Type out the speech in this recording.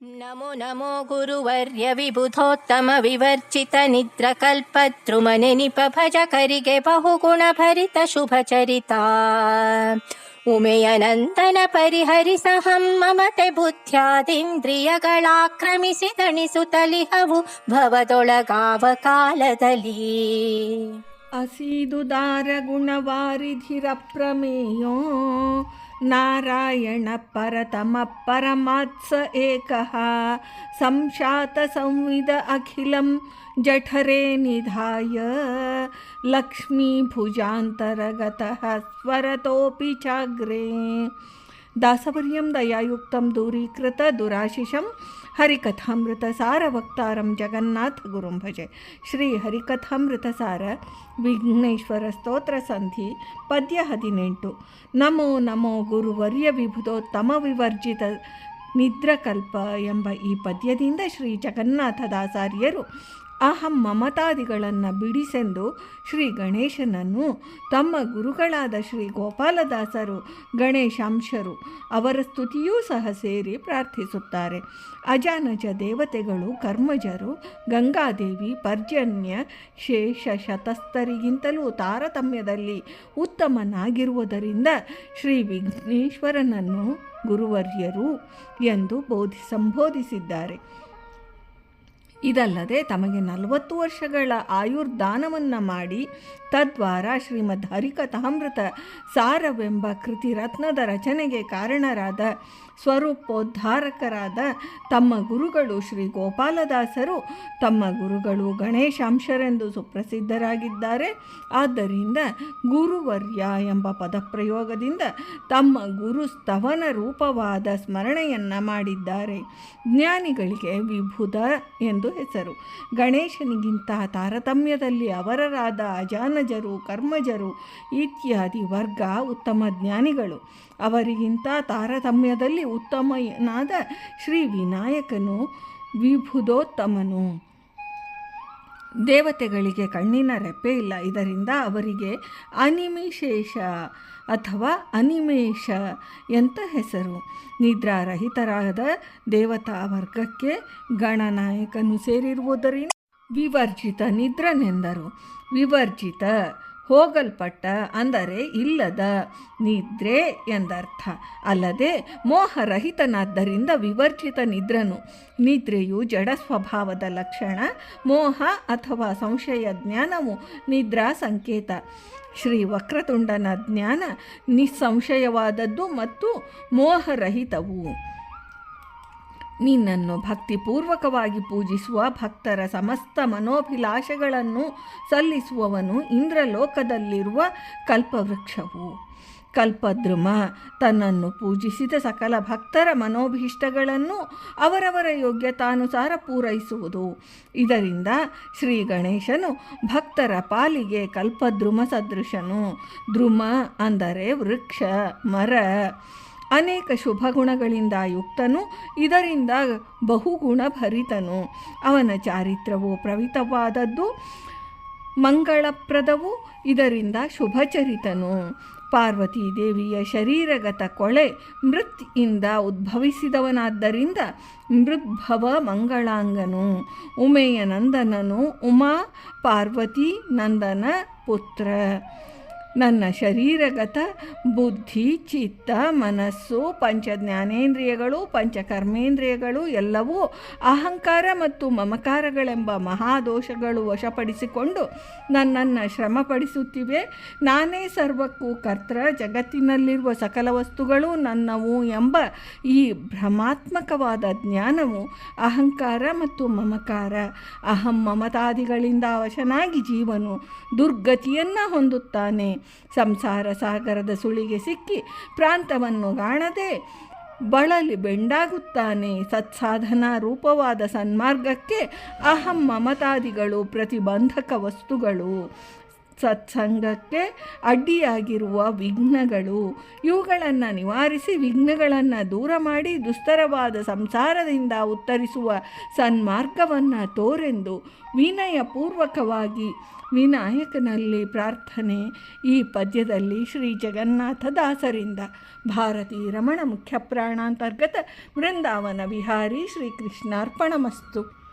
ನಮೋ ನಮೋ ಗುರುವರ್ಯ ವಿಬುಧೋತ್ತಮ ವಿವರ್ಚಿತ ನಿದ್ರಕಲ್ಪದ್ರುಮನೆನಿಪ ಭಜಕರಿಗೆ ಬಹುಗುಣ ಭರಿತ ಶುಭ ಚರಿತ ಉಮೆಯ ನಂದನ ಪರಿಹರಿಸಹಂ ಮಮತೆ ಬುದ್ಧ್ಯಾದಿಂದ್ರಿಯಗಳಾಕ್ರಮಿಸಿ ತಣಿಸುತ್ತಲಿಹವು ಭವದೊಳಗಾವ ಕಾಲದಲ್ಲಿ ಅಸೀದುದಾರ ಗುಣವಾರಿಧಿರಪ್ರಮೇಯೋ ನಾರಾಯಣ ಪರತಮ ಪರಮಾತ್ಸ ಏಕಃ ಸಂಶಾತ ಸಂವಿದ ಅಖಿಲಂ ಜಠರೇ ನಿಧಾಯ ಲಕ್ಷ್ಮೀ ಭುಜಾಂತರಗತಃ ಸ್ವರತೋಪಿ ಚಾಗ್ರೇ ದಾಸವರ್ಯಂ ದಯಾಯುಕ್ತಂ ದೂರೀಕೃತ ದುರಾಶಿಷಂ ಹರಿಕಥಾಮೃತ ಸಾರ ವಕ್ತಾರಂ ಜಗನ್ನಾಥ ಗುರುಂ ಭಜೆ. ಶ್ರೀ ಹರಿಕಥಾಮೃತ ಸಾರ ವಿಘ್ನೇಶ್ವರ ಸ್ತೋತ್ರ ಸಂಧಿ ಪದ್ಯ 18. ನಮೋ ನಮೋ ಗುರುವರ್ಯ ವಿಭುಧೋತ್ತಮ ವಿವರ್ಜಿತ ನಿದ್ರಕಲ್ಪ ಎಂಬ ಈ ಪದ್ಯದಿಂದ ಶ್ರೀ ಜಗನ್ನಾಥದಾಸಾರ್ಯರು ಅಹಂ ಮಮತಾದಿಗಳನ್ನು ಬಿಡಿಸೆಂದು ಶ್ರೀ ಗಣೇಶನನ್ನು ತಮ್ಮ ಗುರುಗಳಾದ ಶ್ರೀ ಗೋಪಾಲದಾಸರು ಗಣೇಶಾಂಶರು ಅವರ ಸ್ತುತಿಯೂ ಸಹ ಸೇರಿ ಪ್ರಾರ್ಥಿಸುತ್ತಾರೆ. ಅಜಾನಜ ದೇವತೆಗಳು ಕರ್ಮಜರು ಗಂಗಾದೇವಿ ಪರ್ಜನ್ಯ ಶೇಷ ಶತಸ್ಥರಿಗಿಂತಲೂ ತಾರತಮ್ಯದಲ್ಲಿ ಉತ್ತಮನಾಗಿರುವುದರಿಂದ ಶ್ರೀ ವಿಘ್ನೇಶ್ವರನನ್ನು ಗುರುವರ್ಯರು ಎಂದು ಸಂಬೋಧಿಸಿದ್ದಾರೆ. ಇದಲ್ಲದೆ ತಮಗೆ 40 ವರ್ಷಗಳ ಆಯುರ್ದಾನವನ್ನು ಮಾಡಿ ತದ್ವಾರ ಶ್ರೀಮದ್ ಹರಿಕಥಾಮೃತ ಸಾರವೆಂಬ ಕೃತಿರತ್ನದ ರಚನೆಗೆ ಕಾರಣರಾದ ಸ್ವರೂಪೋದ್ಧಾರಕರಾದ ತಮ್ಮ ಗುರುಗಳು ಶ್ರೀ ಗೋಪಾಲದಾಸರು ತಮ್ಮ ಗುರುಗಳು ಗಣೇಶಾಂಶರೆಂದು ಸುಪ್ರಸಿದ್ಧರಾಗಿದ್ದಾರೆ. ಆದ್ದರಿಂದ ಗುರುವರ್ಯ ಎಂಬ ಪದಪ್ರಯೋಗದಿಂದ ತಮ್ಮ ಗುರು ಸ್ತವನ ರೂಪವಾದ ಸ್ಮರಣೆಯನ್ನು ಮಾಡಿದ್ದಾರೆ. ಜ್ಞಾನಿಗಳಿಗೆ ವಿಭುಧ ಎಂದು ಹೆಸರು. ಗಣೇಶನಿಗಿಂತ ತಾರತಮ್ಯದಲ್ಲಿ ಅವರರಾದ ಅಜಾನಜರು ಕರ್ಮಜರು ಇತ್ಯಾದಿ ವರ್ಗ ಉತ್ತಮ ಜ್ಞಾನಿಗಳು. ಅವರಿಗಿಂತ ತಾರತಮ್ಯದಲ್ಲಿ ಉತ್ತಮನಾದ ಶ್ರೀ ವಿನಾಯಕನು ವಿಭುಧೋತ್ತಮನು. ದೇವತೆಗಳಿಗೆ ಕಣ್ಣಿನ ರೆಪ್ಪೆ ಇಲ್ಲ. ಇದರಿಂದ ಅವರಿಗೆ ಅನಿಮಿಶೇಷ ಅಥವಾ ಅನಿಮೇಷ ಎಂತ ಹೆಸರು. ನಿದ್ರಾರಹಿತರಾದ ದೇವತಾ ವರ್ಗಕ್ಕೆ ಗಣನಾಯಕನು ಸೇರಿರುವುದರಿಂದ ವಿವರ್ಜಿತ ನಿದ್ರನೆಂದರು. ವಿವರ್ಜಿತ ಹೋಗಲ್ಪಟ್ಟ ಅಂದರೆ ಇಲ್ಲದ ನಿದ್ರೆ ಎಂದರ್ಥ. ಅಲ್ಲದೆ ಮೋಹರಹಿತನಾದ್ದರಿಂದ ವಿವರ್ಜಿತ ನಿದ್ರನು. ನಿದ್ರೆಯು ಜಡ ಸ್ವಭಾವದ ಲಕ್ಷಣ. ಮೋಹ ಅಥವಾ ಸಂಶಯ ಜ್ಞಾನವು ನಿದ್ರಾ ಸಂಕೇತ. ಶ್ರೀ ವಕ್ರತುಂಡನ ಜ್ಞಾನ ನಿಸ್ಸಂಶಯವಾದದ್ದು ಮತ್ತು ಮೋಹರಹಿತವು. ನಿನ್ನನ್ನು ಭಕ್ತಿಪೂರ್ವಕವಾಗಿ ಪೂಜಿಸುವ ಭಕ್ತರ ಸಮಸ್ತ ಮನೋಭಿಲಾಷೆಗಳನ್ನು ಸಲ್ಲಿಸುವವನು ಇಂದ್ರಲೋಕದಲ್ಲಿರುವ ಕಲ್ಪವೃಕ್ಷವು. ಕಲ್ಪದ್ರುಮ ತನ್ನನ್ನು ಪೂಜಿಸಿದ ಸಕಲ ಭಕ್ತರ ಮನೋಭೀಷ್ಟಗಳನ್ನು ಅವರವರ ಯೋಗ್ಯತಾನುಸಾರ ಪೂರೈಸುವುದು. ಇದರಿಂದ ಶ್ರೀ ಗಣೇಶನು ಭಕ್ತರ ಪಾಲಿಗೆ ಕಲ್ಪದ್ರುಮ ಸದೃಶನು. ದ್ರುಮ ಅಂದರೆ ವೃಕ್ಷ, ಮರ. ಅನೇಕ ಶುಭ ಗುಣಗಳಿಂದ ಯುಕ್ತನು. ಇದರಿಂದ ಬಹುಗುಣ ಭರಿತನು. ಅವನ ಚಾರಿತ್ರವು ಪ್ರವಿತವಾದದ್ದು, ಮಂಗಳಪ್ರದವು. ಇದರಿಂದ ಶುಭಚರಿತನು. ಪಾರ್ವತೀ ದೇವಿಯ ಶರೀರಗತ ಕೊಳೆ ಮೃತ್ ಇಂದ ಉದ್ಭವಿಸಿದವನಾದ್ದರಿಂದ ಮೃದ್ಭವ ಮಂಗಳಾಂಗನು. ಉಮೆಯ ನಂದನನು ಉಮಾ ಪಾರ್ವತಿ ನಂದನ ಪುತ್ರ. ನನ್ನ ಶರೀರಗತ ಬುದ್ಧಿ ಚಿತ್ತ ಮನಸ್ಸು ಪಂಚ ಜ್ಞಾನೇಂದ್ರಿಯಗಳು ಪಂಚಕರ್ಮೇಂದ್ರಿಯಗಳು ಎಲ್ಲವೂ ಅಹಂಕಾರ ಮತ್ತು ಮಮಕಾರಗಳೆಂಬ ಮಹಾದೋಷಗಳು ವಶಪಡಿಸಿಕೊಂಡು ನನ್ನನ್ನು ಶ್ರಮಪಡಿಸುತ್ತಿವೆ. ನಾನೇ ಸರ್ವಕ್ಕೂ ಕರ್ತ, ಜಗತ್ತಿನಲ್ಲಿರುವ ಸಕಲ ವಸ್ತುಗಳು ನನ್ನವು ಎಂಬ ಈ ಭ್ರಮಾತ್ಮಕವಾದ ಜ್ಞಾನವು ಅಹಂಕಾರ ಮತ್ತು ಮಮಕಾರ. ಅಹಂ ಮಮತಾದಿಗಳಿಂದ ವಶನಾಗಿ ಜೀವನು ದುರ್ಗತಿಯನ್ನು ಹೊಂದುತ್ತಾನೆ. ಸಂಸಾರ ಸಾಗರದ ಸುಳಿಗೆ ಸಿಕ್ಕಿ ಪ್ರಾಂತವನ್ನು ಕಾಣದೆ ಬಳಲಿ ಬೆಂಡಾಗುತ್ತಾನೆ. ಸತ್ಸಾಧನಾ ರೂಪವಾದ ಸನ್ಮಾರ್ಗಕ್ಕೆ ಅಹಂ ಮಮತಾದಿಗಳು ಪ್ರತಿಬಂಧಕ ವಸ್ತುಗಳು. ಸತ್ಸಂಗಕ್ಕೆ ಅಡ್ಡಿಯಾಗಿರುವ ವಿಘ್ನಗಳು, ಇವುಗಳನ್ನು ನಿವಾರಿಸಿ ವಿಘ್ನಗಳನ್ನು ದೂರ ಮಾಡಿ ದುಸ್ತರವಾದ ಸಂಸಾರದಿಂದ ಉತ್ತರಿಸುವ ಸನ್ಮಾರ್ಗವನ್ನು ತೋರೆಂದು ವಿನಯಪೂರ್ವಕವಾಗಿ ವಿನಾಯಕನಲ್ಲಿ ಪ್ರಾರ್ಥನೆ. ಈ ಪದ್ಯದಲ್ಲಿ ಶ್ರೀ ಜಗನ್ನಾಥದಾಸರಿಂದ. ಭಾರತೀ ರಮಣ ಮುಖ್ಯ ಪ್ರಾಣಾಂತರ್ಗತ ವೃಂದಾವನ ವಿಹಾರಿ ಶ್ರೀಕೃಷ್ಣಾರ್ಪಣಮಸ್ತು.